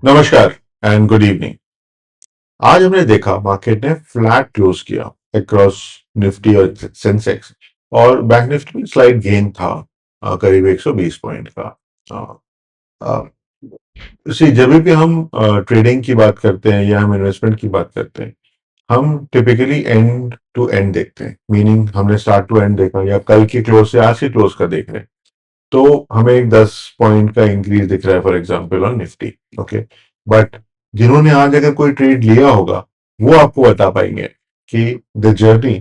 नमस्कार and good evening. आज हमने देखा मार्केट ने फ्लैट क्लोज किया अक्रॉस निफ्टी और सेंसेक्स, और बैंक निफ्टी में स्लाइड गेन था करीब 120 पॉइंट का। अ, अ, जब भी हम ट्रेडिंग की बात करते हैं या हम इन्वेस्टमेंट की बात करते हैं, हम टिपिकली एंड टू एंड देखते हैं, मीनिंग हमने स्टार्ट टू एंड देखा या कल की क्लोज से आज की क्लोज का देख रहे हैं, तो हमें एक 10 पॉइंट का इंक्रीज दिख रहा है for example on Nifty. Okay, but जिन्होंने आज अगर कोई ट्रेड लिया होगा वो आपको बता पाएंगे कि द जर्नी,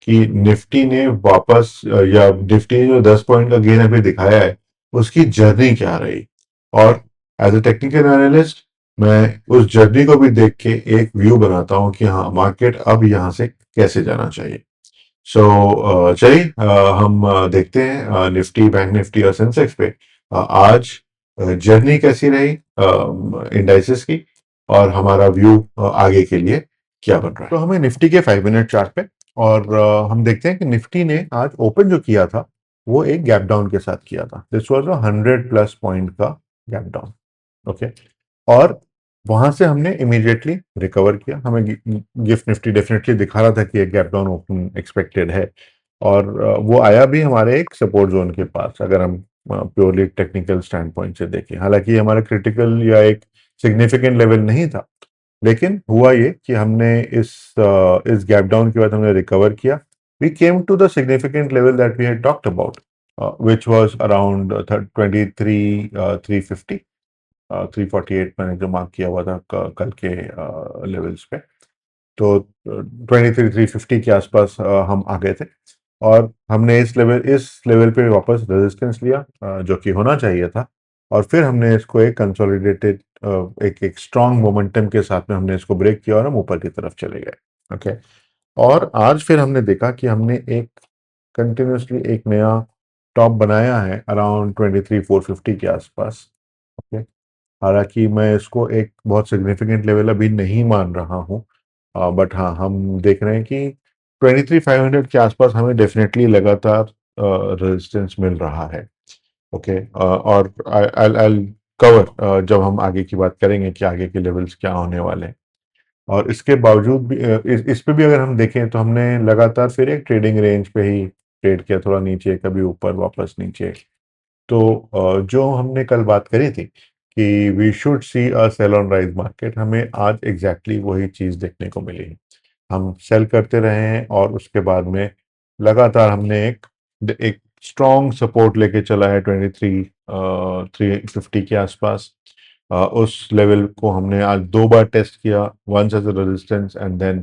कि निफ्टी ने वापस या निफ्टी ने जो 10 पॉइंट का गेन अभी दिखाया है उसकी जर्नी क्या रही। और एज अ टेक्निकल एनालिस्ट मैं उस जर्नी को भी देख के एक व्यू बनाता हूं कि हाँ, मार्केट अब यहां से कैसे जाना चाहिए। चलिए, हम देखते हैं निफ्टी, बैंक निफ्टी और सेंसेक्स पे आज जर्नी कैसी रही इंडाइसेस की, और हमारा व्यू आगे के लिए क्या बन रहा है। तो हमें निफ्टी के 5 मिनट चार्ट पे, और हम देखते हैं कि निफ्टी ने आज ओपन जो किया था वो एक गैप डाउन के साथ किया था। दिस वाज अ 100+ पॉइंट का गैप डाउन। ओके, और वहां से हमने इमीडिएटली रिकवर किया। हमें गिफ्ट निफ्टी डेफिनेटली दिखा रहा था कि एक गैप डाउन ओपन एक्सपेक्टेड है, और वो आया भी हमारे एक सपोर्ट जोन के पास, अगर हम प्योरली टेक्निकल स्टैंड पॉइंट से देखें। हालांकि हमारा क्रिटिकल या एक सिग्निफिकेंट लेवल नहीं था, लेकिन हुआ ये कि हमने इस गैप डाउन के बाद हमने रिकवर किया। We came to the significant level that we had talked about, which was around 23 350, 348 मैंने जो मार्क किया हुआ था कल के लेवल्स पे। तो 23 350 के आसपास हम आ गए थे, और हमने इस लेवल पे वापस रेजिस्टेंस लिया, जो कि होना चाहिए था। और फिर हमने इसको एक कंसोलिडेटेड, एक स्ट्रांग मोमेंटम के साथ में हमने इसको ब्रेक किया और हम ऊपर की तरफ चले गए। ओके, और आज फिर हमने देखा कि हमने एक कंटिन्यूसली एक नया टॉप बनाया है अराउंड 23 450 के आसपास। ओके, हालांकि मैं इसको एक बहुत सिग्निफिकेंट लेवल अभी नहीं मान रहा हूँ, बट हाँ, हम देख रहे हैं कि 23 500 के आसपास हमें डेफिनेटली लगातार रेजिस्टेंस मिल रहा है। ओके, और आई कवर जब हम आगे की बात करेंगे कि आगे के लेवल्स क्या होने वाले हैं। और इसके बावजूद भी इस पे भी अगर हम देखें तो हमने लगातार फिर एक ट्रेडिंग रेंज पे ही ट्रेड किया, थोड़ा नीचे कभी ऊपर वापस नीचे। तो जो हमने कल बात करी थी कि we should see a sale on rise market, हमें आज एग्जैक्टली वही चीज देखने को मिली है। हम सेल करते रहे हैं, और उसके बाद में लगातार हमने एक स्ट्रॉन्ग सपोर्ट लेके चला है 23 350 के आसपास। उस लेवल को हमने आज 2 बार टेस्ट किया, once as a resistance and then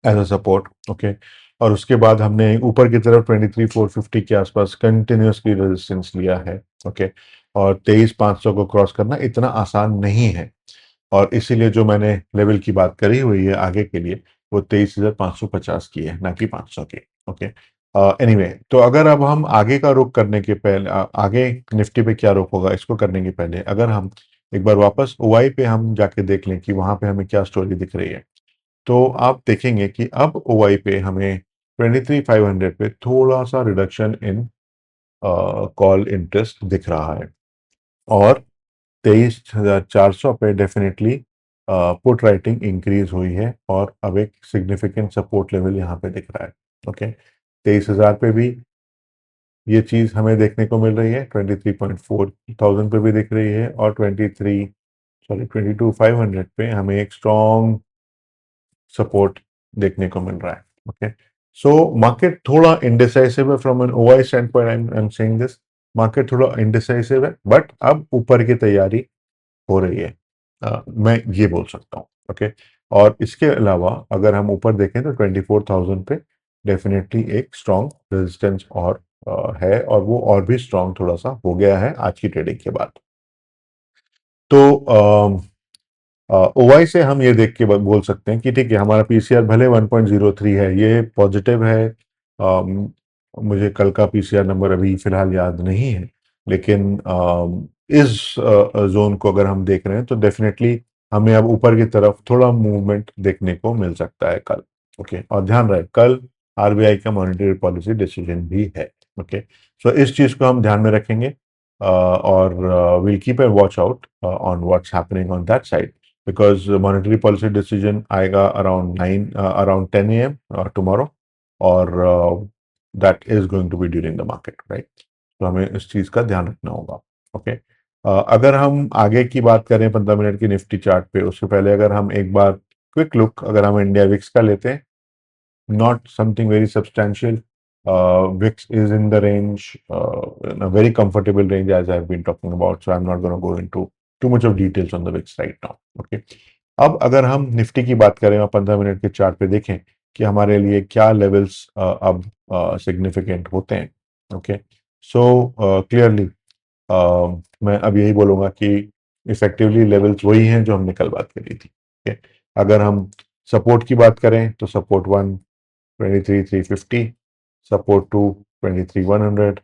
as a support. Okay, और उसके बाद हमने ऊपर की तरफ 23 450 के आसपास कंटिन्यूसली रेजिस्टेंस लिया है। ओके, और 23 500 को क्रॉस करना इतना आसान नहीं है, और इसीलिए जो मैंने लेवल की बात करी हुई है आगे के लिए, वो 23,550 की है, ना कि 500 की। ओके, एनीवे, तो अगर अब हम आगे का रुख करने के पहले, आगे निफ्टी पे क्या रुख होगा इसको करने के पहले, अगर हम एक बार वापस ओवाई पे हम जाके देख लें कि वहां पे हमें क्या स्टोरी दिख रही है, तो आप देखेंगे कि अब ओवाई पे हमें 23 500 पे थोड़ा सा रिडक्शन इन कॉल इंटरेस्ट दिख रहा है, और 23,400 पे डेफिनेटली पुट राइटिंग इंक्रीज हुई है, और अब एक सिग्निफिकेंट सपोर्ट लेवल यहाँ पे दिख रहा है। ओके, 23,000 पे भी ये चीज हमें देखने को मिल रही है, 23.4 थाउजेंड पे भी दिख रही है, और 22 500 पे हमें एक स्ट्रॉन्ग सपोर्ट देखने को मिल रहा है। ओके, सो मार्केट थोड़ा इंडिसाइसिव है from an OI stand point, I am saying this. Market थोड़ा इंडिसाइसिव है, बट अब ऊपर की तैयारी हो रही है, मैं ये बोल सकता हूँ। ओके, और इसके अलावा अगर हम ऊपर देखें तो 24,000 पे डेफिनेटली एक स्ट्रॉन्ग रेजिस्टेंस और है, और वो और भी स्ट्रॉन्ग थोड़ा सा हो गया है आज की ट्रेडिंग के बाद। तो ओवाई से हम ये देख के बोल सकते हैं कि ठीक है, हमारा पीसीआर भले 1.03 है, ये पॉजिटिव है। मुझे कल का पीसीआर नंबर अभी फिलहाल याद नहीं है, लेकिन इस जोन को अगर हम देख रहे हैं तो डेफिनेटली हमें अब ऊपर की तरफ थोड़ा मूवमेंट देखने को मिल सकता है कल। ओके, और ध्यान रहे कल आरबीआई का मॉनेटरी पॉलिसी डिसीजन भी है। ओके, सो इस चीज को हम ध्यान में रखेंगे। और we'll keep a watch out on what's happening on that side because monetary policy decision आएगा around 10 a.m. Tomorrow और that is going to be during the market, right? तो हमें इस चीज का ध्यान रखना होगा. ओके. अगर हम आगे की बात करें 15 मिनट की निफ्टी चार्ट पे, उससे पहले अगर हम एक बार क्विक लुक अगर हम इंडिया विक्स का लेते हैं, not something very substantial. VIX is in the range, in a very comfortable range as I've been talking about. So I'm not going to go into too much of details on the VIX right now. Okay. अब अगर हम Nifty की बात करें और 15 minute के chart पे देखें कि हमारे लिए क्या लेवल्स अब सिग्निफिकेंट होते हैं. ओके. सो क्लियरली मैं अब यही बोलूंगा कि इफेक्टिवली लेवल्स वही हैं जो हमने कल बात करी थी. okay? अगर हम सपोर्ट की बात करें तो support 1 23,350, support 2 23,100,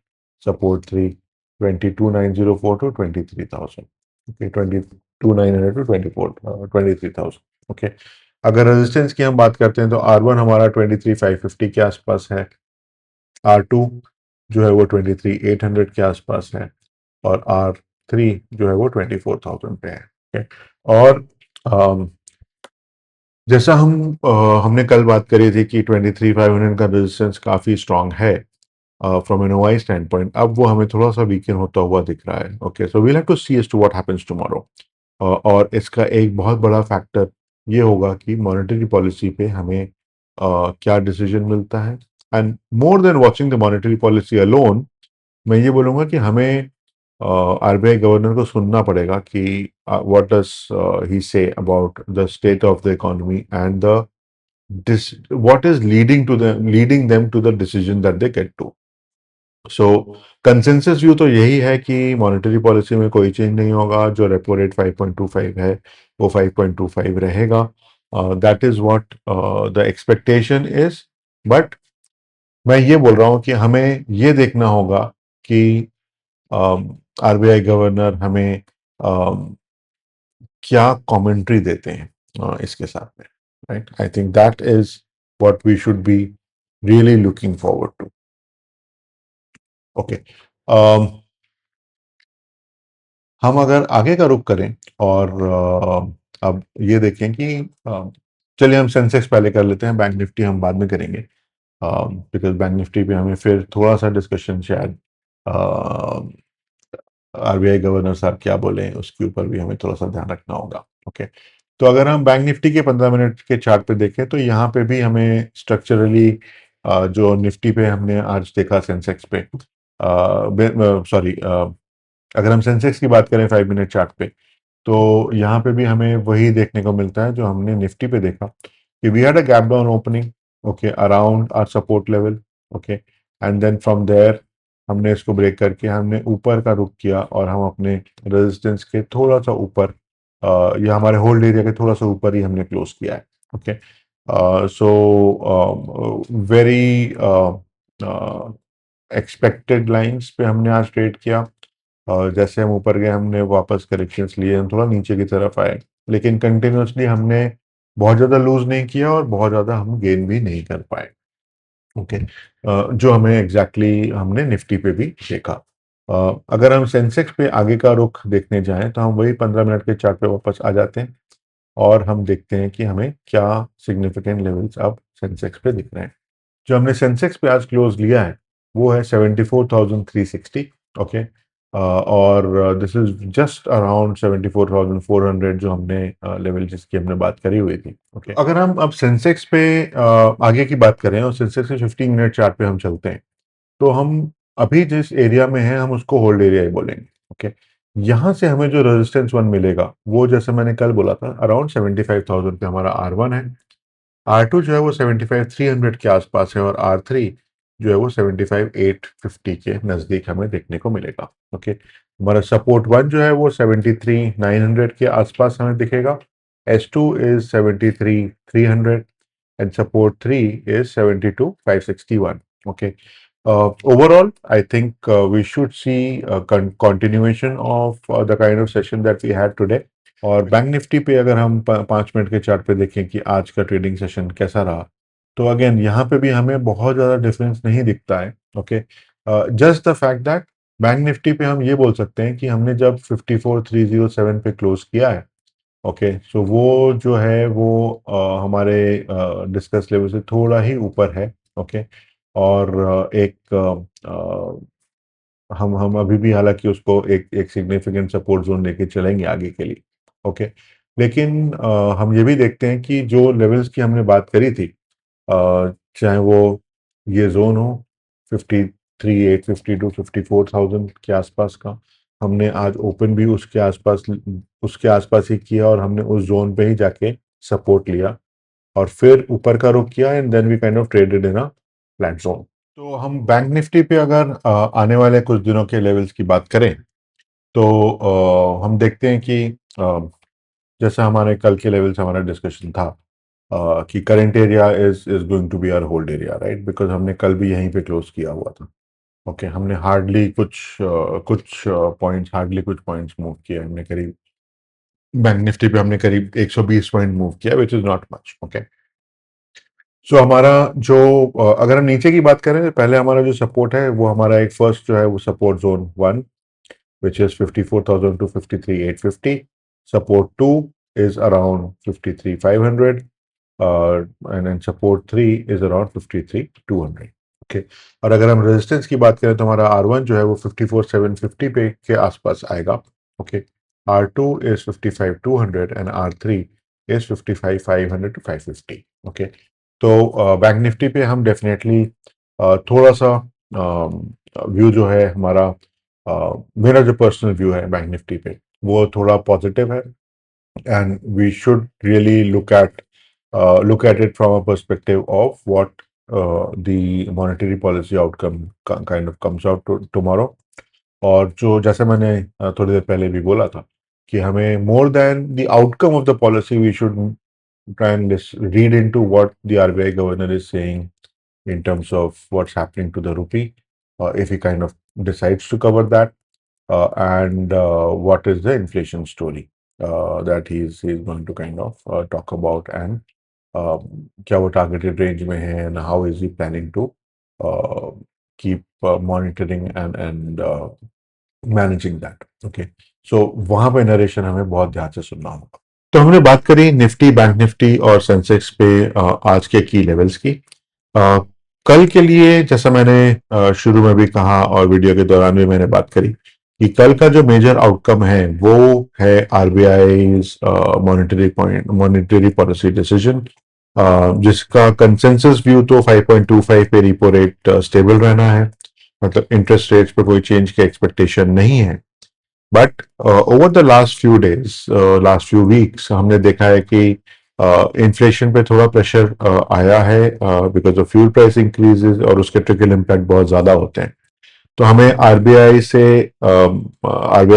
support 3 22,904 to 23,000. Okay, 22,900 to 23,000. Okay. अगर रेजिस्टेंस की हम बात करते हैं तो R1 हमारा 23,550 के आसपास है, R2 जो है वो 23,800 के आसपास है और R3 जो है वो 24,000 पे है. okay? और जैसा हमने कल बात करी थी कि 23,500 का रेजिस्टेंस काफी स्ट्रांग है from an OI stand point, अब वो हमें थोड़ा सा वीकेन होता हुआ दिख रहा है. Okay. So we'll have to see as to what happens tomorrow. और इसका एक बहुत बड़ा फैक्टर ये होगा कि मॉनेटरी पॉलिसी पे हमें क्या डिसीजन मिलता है. And more than watching the monetary policy alone, मैं ये बोलूंगा कि हमें आरबीआई गवर्नर को सुनना पड़ेगा कि what does he say about the state of the economy and the what is leading them to the decision that they get to. So consensus view तो यही है कि मॉनेटरी पॉलिसी में कोई चेंज नहीं होगा, जो रेपो रेट 5.25 है वो 5.25 रहेगा. That is what the expectation is. But मैं ये बोल रहा हूँ कि हमें ये देखना होगा कि आरबीआई गवर्नर हमें क्या कमेंट्री देते हैं इसके साथ में. Right. I think that is what we should be really looking forward to. Okay. हम अगर आगे का रुख करें और अब ये देखें कि चलिए हम सेंसेक्स पहले कर लेते हैं, बैंक निफ्टी हम बाद में करेंगे बिकॉज बैंक निफ्टी पे हमें फिर थोड़ा सा डिस्कशन शायद आरबीआई गवर्नर साहब क्या बोले उसके ऊपर भी हमें थोड़ा सा ध्यान रखना होगा. ओके. तो अगर हम बैंक निफ्टी के 15 मिनट के चार्ट पे देखें तो यहाँ पे भी हमें स्ट्रक्चरली जो निफ्टी पे हमने आज देखा सेंसेक्स पे, सॉरी, अगर हम सेंसेक्स की बात करें 5 मिनट चार्ट पे तो यहाँ पे भी हमें वही देखने को मिलता है जो हमने निफ्टी पे देखा कि we had a gap down opening. Okay. Around our support level. Okay. And then from there हमने इसको ब्रेक करके हमने ऊपर का रुख किया और हम अपने रेजिस्टेंस के थोड़ा सा ऊपर या हमारे होल्ड एरिया के थोड़ा सा ऊपर ही हमने क्लोज किया है. Okay. So very expected lines पे हमने आज ट्रेड किया. जैसे हम ऊपर गए हमने वापस करेक्शंस लिए, हम थोड़ा नीचे की तरफ आए, लेकिन कंटिन्यूसली हमने बहुत ज़्यादा लूज नहीं किया और बहुत ज़्यादा हम गेन भी नहीं कर पाए. ओके. जो हमें एग्जैक्टली हमने निफ्टी पे भी देखा. अगर हम सेंसेक्स पे आगे का रुख देखने जाएं तो हम वही 15 मिनट के चार्ट पे वापस आ जाते हैं और हम देखते हैं कि हमें क्या सिग्निफिकेंट लेवल्स अब सेंसेक्स पे दिख रहे हैं. जो हमने सेंसेक्स पे आज क्लोज लिया है वो है 74,360. ओके. और दिस इज जस्ट अराउंड 74,400 जो हमने लेवल जिसकी हमने बात करी हुई थी. ओके. अगर हम अब सेंसेक्स पे आगे की बात करें और सेंसेक्स के 15 मिनट चार्ट पे हम चलते हैं तो हम अभी जिस एरिया में हैं हम उसको होल्ड एरिया ही बोलेंगे. ओके. यहाँ से हमें जो रेजिस्टेंस वन मिलेगा वो जैसे मैंने कल बोला था अराउंड 75,000 पे हमारा R1 है. R2 जो है वो 75,300 के आसपास है और R3 जो है वो 75,850 के नज़दीक हमें देखने को मिलेगा. ओके. हमारा सपोर्ट 1 जो है वो 73,900 के आसपास हमें दिखेगा. S2 is 73,300 and support 3 is 72,561. Okay. Overall, I think we should see a continuation of the kind of session that we had today. और बैंक निफ्टी पे अगर हम 5 मिनट के चार्ट पे देखें कि आज का ट्रेडिंग सेशन कैसा रहा तो अगेन यहाँ पे भी हमें बहुत ज़्यादा डिफरेंस नहीं दिखता है. Okay. Just the fact that bank Nifty पे हम ये बोल सकते हैं कि हमने जब 54,307 पे क्लोज किया है, ओके, सो वो जो है वो हमारे डिस्कस लेवल से थोड़ा ही ऊपर है, ओके। और एक हम अभी भी हालांकि उसको एक एक सिग्निफिकेंट सपोर्ट जोन लेके चलेंगे आगे के लिए, ओके। लेकिन हम ये भी देखते हैं कि जो लेवल्स की हमने बात करी थी, चाहे वो ये जोन हो 53,850 टू 54,000 के आसपास का, हमने आज ओपन भी उसके आसपास ही किया और हमने उस जोन पे ही जाके सपोर्ट लिया और फिर ऊपर का रुख किया and then we kind of traded in a flat zone. तो हम बैंक निफ्टी पे अगर आने वाले कुछ दिनों के लेवल्स की बात करें तो हम देखते हैं कि जैसा हमारे कल के लेवल से हमारा डिस्कशन था कि current area is going to be our hold area, right, because हमने कल भी यहीं पे क्लोज किया हुआ था, ओके। हमने हार्डली कुछ पॉइंट्स मूव किए, हमने करीब बैंक निफ्टी पे हमने करीब 120 पॉइंट मूव किया, which is not much, okay. So हमारा जो अगर हम नीचे की बात करें तो पहले हमारा जो सपोर्ट है वो हमारा एक फर्स्ट जो है वो support zone 1 which is 54,000 to 53,850. Support 2 is around 53,500, and then support 3 is around 53,200. Okay. और अगर हम रेजिस्टेंस की बात करें तो हमारा R1 जो है वो 54,750 पे के आसपास आएगा, okay. R2 is 55,200 and R3 is 55,500 to 550, okay. तो बैंक निफ्टी पे हम डेफिनेटली थोड़ा सा व्यू जो है हमारा, मेरा जो पर्सनल व्यू है बैंक निफ्टी पे वो थोड़ा पॉजिटिव है and we should really look at it from a perspective of what the monetary policy outcome kind of comes out to tomorrow। और जो जैसे मैंने थोड़ी देर पहले भी बोला था कि हमें more than the outcome of the policy we should try and read into what the RBI governor is saying in terms of what's happening to the rupee, if he kind of decides to cover that, and what is the inflation story that he's going to kind of talk about, and क्या वो targeted range में है and how is he planning to uh, keep monitoring and managing that, okay. So वहां पे narration हमें बहुत ध्यान से सुनना होगा। तो हमने बात करी निफ्टी, बैंक निफ्टी और सेंसेक्स पे आज के की लेवल्स की। कल के लिए जैसा मैंने शुरू में भी कहा और वीडियो के दौरान भी मैंने बात करी कि कल का जो मेजर आउटकम है वो है आरबीआई मॉनेटरी पॉलिसी डिसीजन, जिसका कंसेंसस व्यू तो 5.25 पे रिपो रेट स्टेबल रहना है, मतलब इंटरेस्ट रेट्स पे कोई चेंज की एक्सपेक्टेशन नहीं है। But over the last few weeks हमने देखा है कि इन्फ्लेशन पे थोड़ा प्रेशर आया है because of fuel price increases और उसके ट्रिकल इम्पैक्ट बहुत ज्यादा होते हैं। तो हमें आरबीआई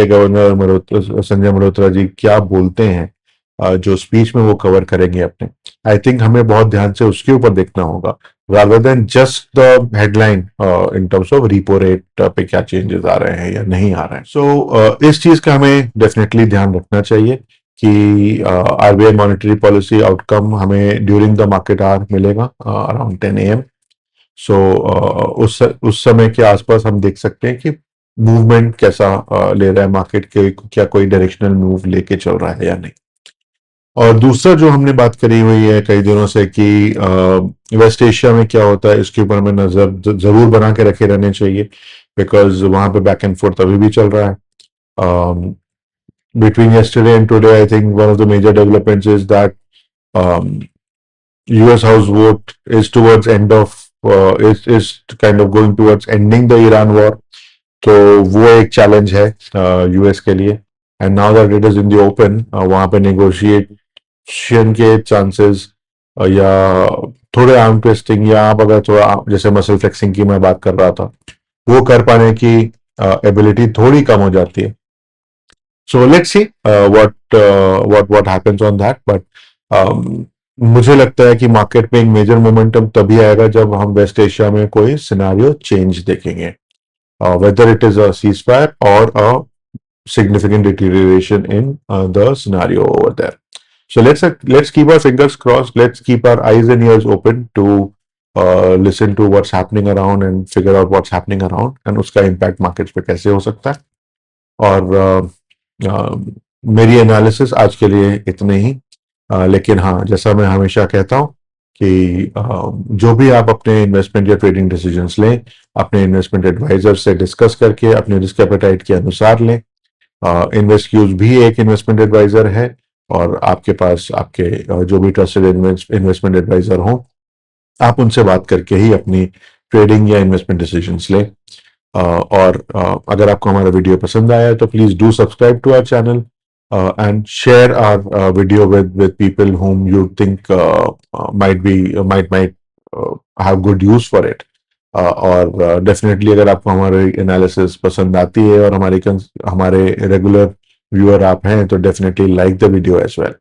गवर्नर संजय मल्होत्रा जी क्या बोलते हैं, जो स्पीच में वो कवर करेंगे अपने, आई थिंक हमें बहुत ध्यान से उसके ऊपर देखना होगा rather than just the headline in terms of repo rate पे क्या चेंजेस आ रहे हैं या नहीं आ रहे हैं। सो इस चीज का हमें डेफिनेटली ध्यान रखना चाहिए कि आरबीआई मॉनेटरी पॉलिसी आउटकम हमें ड्यूरिंग द मार्केट आवर मिलेगा अराउंड 10 AM। सो उस समय के आसपास हम देख सकते हैं कि मूवमेंट कैसा ले रहा है मार्केट के, क्या कोई डायरेक्शनल मूव लेके चल रहा है या नहीं। और दूसरा जो हमने बात करी हुई है कई दिनों से कि वेस्ट एशिया में क्या होता है, इसके ऊपर हमें नजर जरूर बना के रखे रहने चाहिए बिकॉज वहां पे बैक एंड फोर्थ अभी भी चल रहा है। Between yesterday and today I think one of the major developments is that um, US House vote is towards end of is kind of going towards ending the Iran war। तो वो एक challenge है US के लिए and now that it is in the open वहां पे negotiation के chances या थोड़े आर्म ट्विस्टिंग या आप अगर थोड़ा जैसे मसल फ्लेक्सिंग की मैं बात कर रहा था वो कर पाने की एबिलिटी थोड़ी कम हो जाती है। So let's see what happens on that, but मुझे लगता है कि मार्केट में एक मेजर मोमेंटम तभी आएगा जब हम वेस्ट एशिया में कोई सिनारियो चेंज देखेंगे, whether it is a ceasefire or a significant deterioration in the scenario over there. So let's keep our fingers crossed. Let's keep our eyes and ears open to listen to what's happening around and figure out what's happening around and उसका impact markets पे कैसे हो सकता है। और मेरी analysis आज के लिए इतने ही। लेकिन हाँ, जैसा मैं हमेशा कहता हूँ कि जो भी आप अपने इन्वेस्टमेंट या ट्रेडिंग डिसीजंस लें, अपने इन्वेस्टमेंट एडवाइजर से डिस्कस करके अपने रिस्क एपेटाइट के अनुसार लें। इन्वेस्ट्यूज भी एक इन्वेस्टमेंट एडवाइजर है, और आपके पास आपके जो भी ट्रस्टेड इन्वेस्टमेंट एडवाइजर हों, आप उनसे बात करके ही अपनी ट्रेडिंग या इन्वेस्टमेंट डिसीजंस लें। और अगर आपको हमारा वीडियो पसंद आया है तो please do subscribe to our channel and share our video with people whom you think might have good use for it. और डेफिनेटली अगर आपको हमारी एनालिसिस पसंद आती है और हमारे रेगुलर व्यूअर आप हैं तो definitely like the video as well.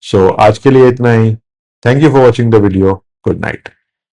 So आज के लिए इतना ही। Thank you for watching the video. Good night.